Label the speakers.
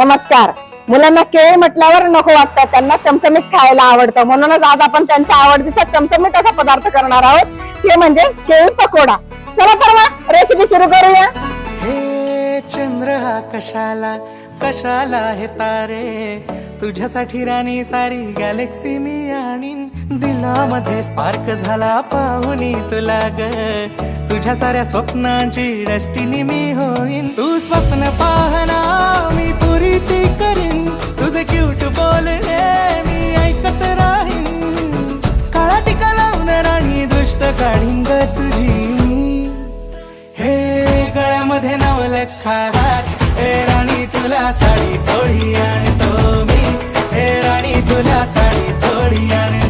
Speaker 1: नमस्कार. मुलांना केळी म्हटल्यावर नको वाटतं, त्यांना चमचमीत खायला आवडतं. म्हणूनच आज आपण त्यांच्या आवडतीचा चमचमीत असा पदार्थ करणार आहोत, ते म्हणजे केळी पकोडा. चला तर मग रेसिपी सुरू करूया.
Speaker 2: हे चंद्र हा कशाला कशाला हे तारे, तुझ्यासाठी राणी सारी गॅलेक्सी मी आणीन. दिलामध्ये स्पार्क झाला पाहुनी तुला ग, तुझ्या साऱ्या स्वप्नांची डेस्टिनी मी होईन. तू स्वप्न पाहना मी पुरी ती करीन, तुझे क्यूट बोलणे मी ऐकत राहीन. काळा टिका लावून राणी दृष्ट काढीन ग तुझी. हे गळ्यामध्ये नवलखा हात, हे राणी तुला साडी चोळी आणतो मी. हे राणी तुला साडी चोळी आणतो.